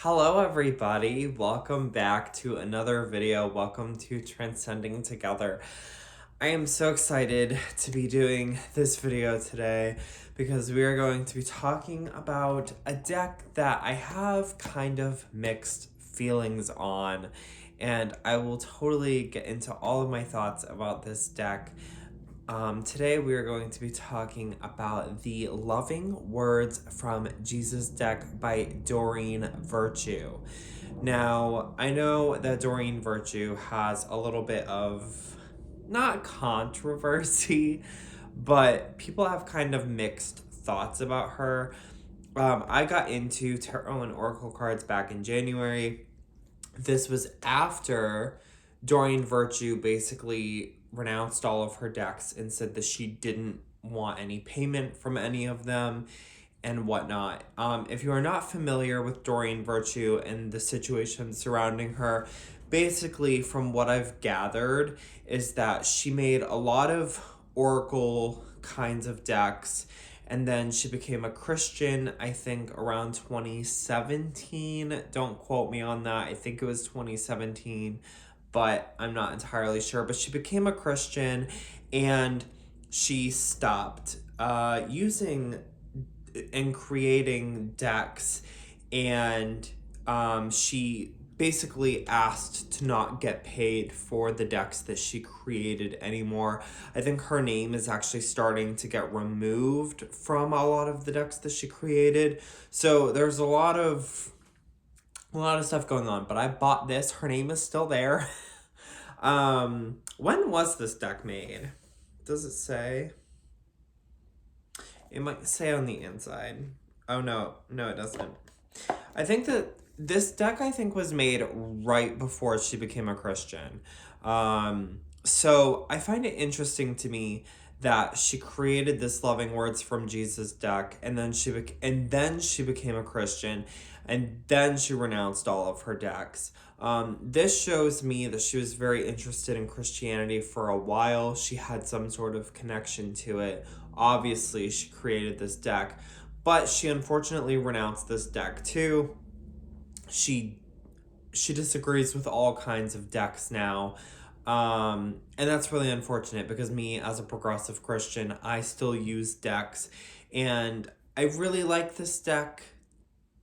Hello everybody, welcome back to another video. Welcome to Transcending Together. I am so excited to be doing this video today because we are going to be talking about a deck that I have kind of mixed feelings on, and I will totally get into all of my thoughts about this deck. Today we are going to be talking about the Loving Words from Jesus deck by Doreen Virtue. Now, I know that Doreen Virtue has a little bit of, not controversy, but people have kind of mixed thoughts about her. I got into tarot and oracle cards back in January. This was after Doreen Virtue basically renounced all of her decks and said that she didn't want any payment from any of them and whatnot. If you are not familiar with Doreen Virtue and the situation surrounding her, basically from what I've gathered is that she made a lot of oracle kinds of decks, and then she became a Christian, I think around 2017. Don't quote me on that. I think it was 2017, but I'm not entirely sure. But she became a Christian and she stopped using and creating decks, and she basically asked to not get paid for the decks that she created anymore. I think her name is actually starting to get removed from a lot of the decks that she created. So there's a lot of stuff going on, but I bought this. Her name is still there. When was this deck made? Does it say? It might say on the inside. Oh no, it doesn't. I think that this deck was made right before she became a Christian. So I find it interesting to me that she created this Loving Words from Jesus deck, and then she became a Christian, and then she renounced all of her decks. This shows me that she was very interested in Christianity for a while. She had some sort of connection to it. Obviously, she created this deck, but she unfortunately renounced this deck too. She disagrees with all kinds of decks now. And that's really unfortunate because me, as a progressive Christian, I still use decks, and I really like this deck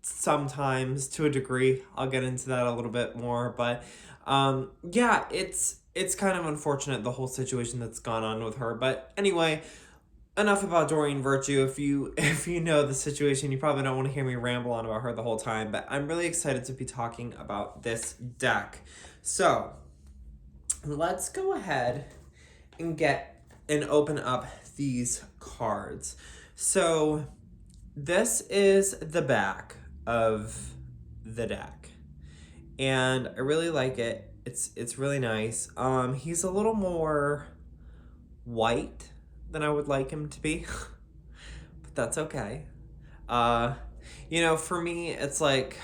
sometimes to a degree. I'll get into that a little bit more, but yeah, it's kind of unfortunate, the whole situation that's gone on with her. But anyway, enough about Doreen Virtue. If you know the situation, you probably don't want to hear me ramble on about her the whole time, but I'm really excited to be talking about this deck. So let's go ahead and open up these cards. So this is the back of the deck, and I really like it. It's really nice. He's a little more white than I would like him to be, but that's okay. For me, it's like,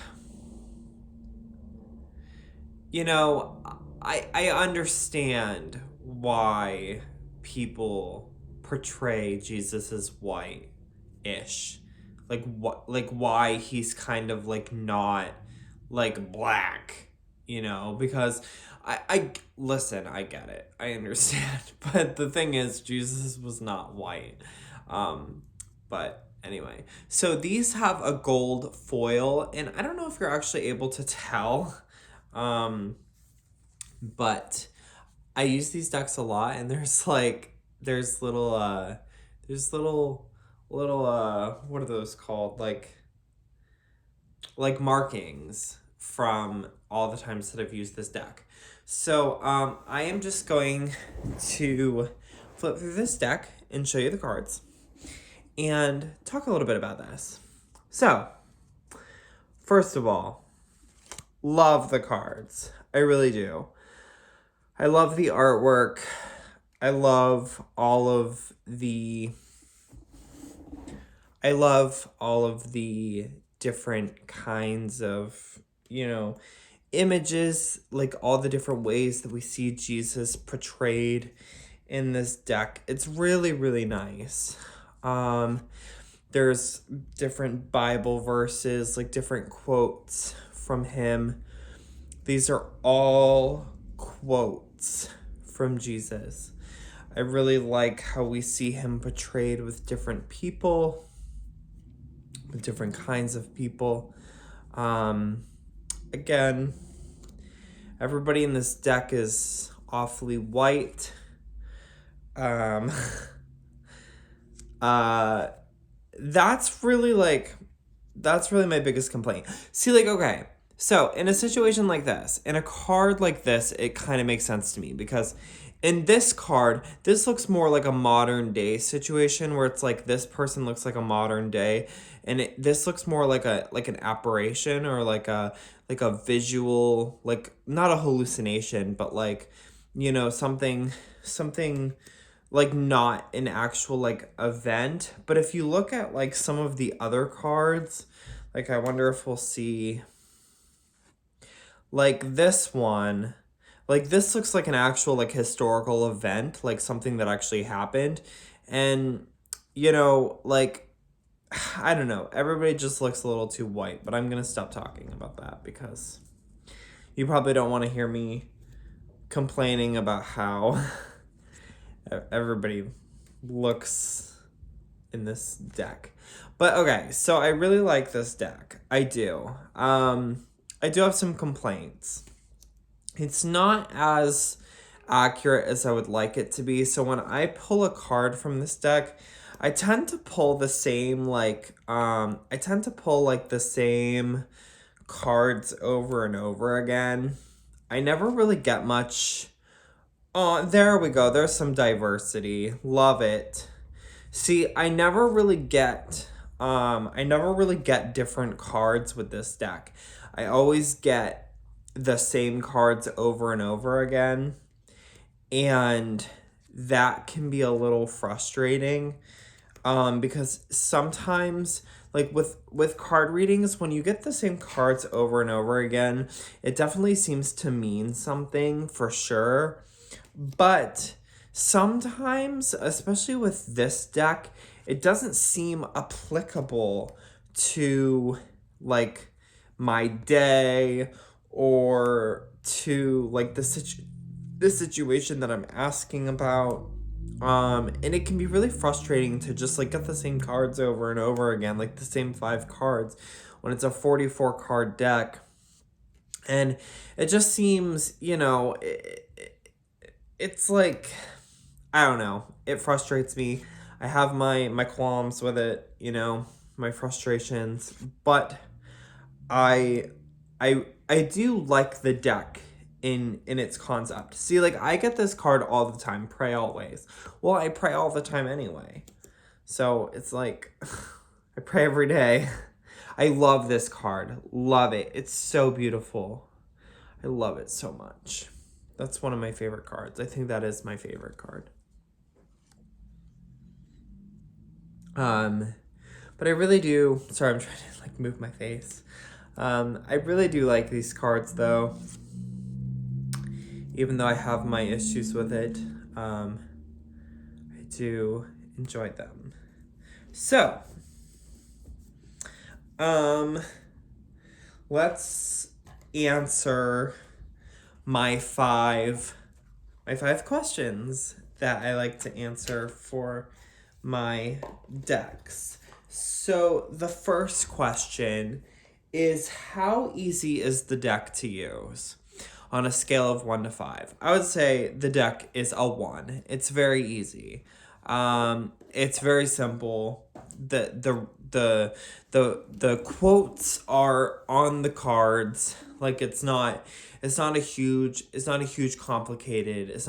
I understand why people portray Jesus as white-ish. Like why he's kind of like not like black, because I listen, I get it. I understand. But the thing is, Jesus was not white. But anyway, so these have a gold foil, and I don't know if you're actually able to tell. But I use these decks a lot, and there's little what are those called? Like markings from all the times that I've used this deck. So I am just going to flip through this deck and show you the cards and talk a little bit about this. So, first of all, love the cards. I really do. I love the artwork. I love all of the different kinds of, images, like all the different ways that we see Jesus portrayed in this deck. It's really, really nice. There's different Bible verses, like different quotes from him. These are all quotes from Jesus. I really like how we see him portrayed with different people, with different kinds of people. Again, everybody in this deck is awfully white. That's really my biggest complaint. See, like, okay, so in a situation like this, in a card like this, it kind of makes sense to me because in this card, this looks more like a modern day situation where it's like this person looks like a modern day, and this looks more like an apparition or like a visual, like not a hallucination, but like, you know, something like not an actual like event. But if you look at like some of the other cards, like I wonder if we'll see like this one, like this looks like an actual like historical event, like something that actually happened. And you know, like I don't know, everybody just looks a little too white, but I'm gonna stop talking about that because you probably don't want to hear me complaining about how everybody looks in this deck. But okay, so I really like this deck. I do. I do have some complaints. It's not as accurate as I would like it to be. So when I pull a card from this deck, I tend to pull the same the same cards over and over again. I never really get much. Oh, there we go. There's some diversity. Love it. See, I never really get different cards with this deck. I always get the same cards over and over again. And that can be a little frustrating. Because sometimes, like with card readings, when you get the same cards over and over again, it definitely seems to mean something for sure. But sometimes, especially with this deck, it doesn't seem applicable to like my day or to like the situation that I'm asking about. And it can be really frustrating to just like get the same cards over and over again, like the same 5 cards when it's a 44 card deck. And it just seems, you know, it's like, I don't know, it frustrates me. I have my qualms with it, you know, my frustrations, but I do like the deck in its concept. See, like I get this card all the time, pray always. Well, I pray all the time anyway. So it's like I pray every day. I love this card. Love it. It's so beautiful. I love it so much. That's one of my favorite cards. I think that is my favorite card. But I really do, sorry, I'm trying to like move my face. I really do like these cards though. Even though I have my issues with it, I do enjoy them. So, let's answer my five questions that I like to answer for my decks. So the first question is, how easy is the deck to use? On a scale of 1 to 5, I would say the deck is a 1. It's very easy. It's very simple. The quotes are on the cards. Like it's not a huge complicated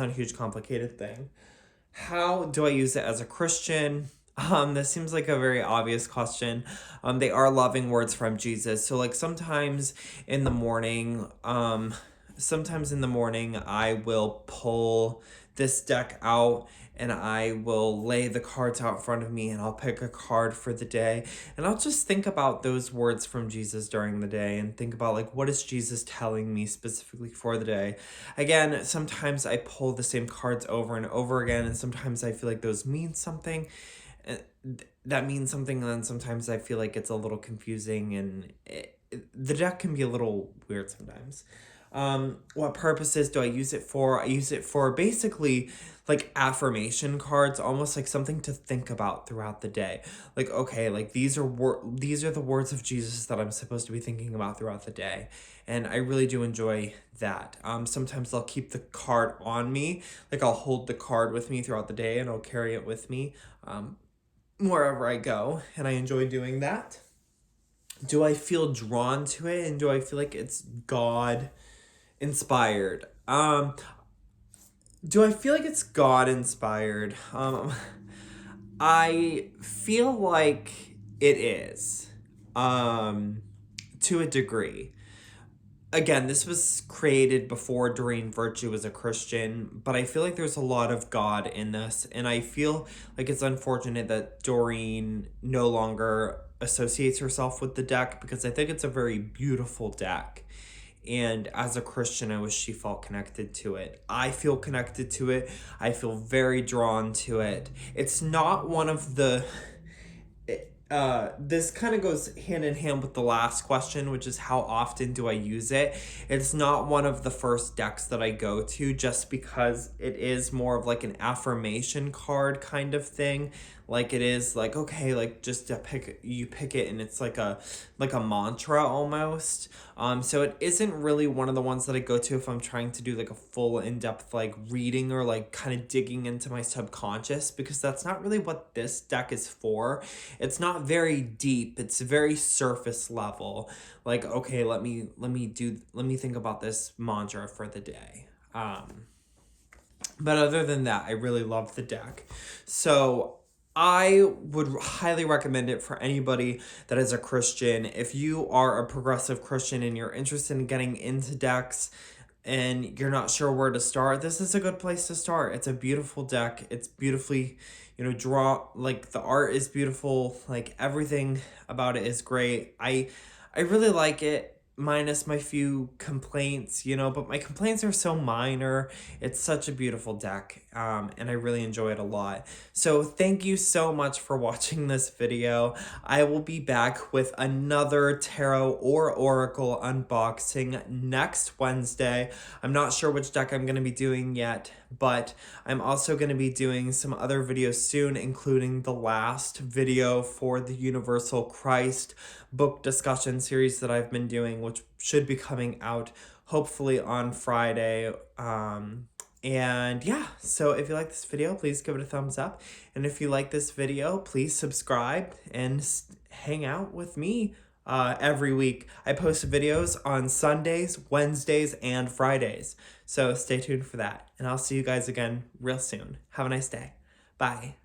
thing. How do I use it as a Christian? This seems like a very obvious question. They are loving words from Jesus. So like sometimes in the morning, I will pull this deck out and I will lay the cards out in front of me and I'll pick a card for the day. And I'll just think about those words from Jesus during the day and think about like, what is Jesus telling me specifically for the day? Again, sometimes I pull the same cards over and over again, and sometimes I feel like those mean something. That means something, and then sometimes I feel like it's a little confusing, and the deck can be a little weird sometimes. What purposes do I use it for? I use it for basically like affirmation cards, almost like something to think about throughout the day. Like, okay, like these are the words of Jesus that I'm supposed to be thinking about throughout the day. And I really do enjoy that. Sometimes I'll keep the card on me, like I'll hold the card with me throughout the day and I'll carry it with me wherever I go, and I enjoy doing that. Do I feel drawn to it, and do I feel like it's God inspired? Do I feel like it's God inspired? I feel like it is, to a degree. Again, this was created before Doreen Virtue was a Christian, but I feel like there's a lot of God in this, and I feel like it's unfortunate that Doreen no longer associates herself with the deck, because I think it's a very beautiful deck. And as a Christian, I wish she felt connected to it. I feel connected to it. I feel very drawn to it. It's not one of the... this kind of goes hand in hand with the last question, which is how often do I use it? It's not one of the first decks that I go to, just because it is more of like an affirmation card kind of thing. Like it is like, okay, like just to you pick it and it's like a mantra almost. So it isn't really one of the ones that I go to if I'm trying to do like a full in-depth like reading or like kind of digging into my subconscious, because that's not really what this deck is for. It's not very deep. It's very surface level. Like, okay, let me think about this mantra for the day. But other than that, I really love the deck. So I would highly recommend it for anybody that is a Christian. If you are a progressive Christian and you're interested in getting into decks and you're not sure where to start, this is a good place to start. It's a beautiful deck. It's beautifully, like the art is beautiful. Like everything about it is great. I really like it, minus my few complaints, but my complaints are so minor. It's such a beautiful deck, and I really enjoy it a lot. So thank you so much for watching this video. I will be back with another tarot or oracle unboxing next Wednesday. I'm not sure which deck I'm going to be doing yet, but I'm also going to be doing some other videos soon, including the last video for the Universal Christ book discussion series that I've been doing, which should be coming out hopefully on Friday. And yeah, so if you like this video, please give it a thumbs up. And if you like this video, please subscribe and hang out with me every week. I post videos on Sundays, Wednesdays, and Fridays. So stay tuned for that. And I'll see you guys again real soon. Have a nice day. Bye.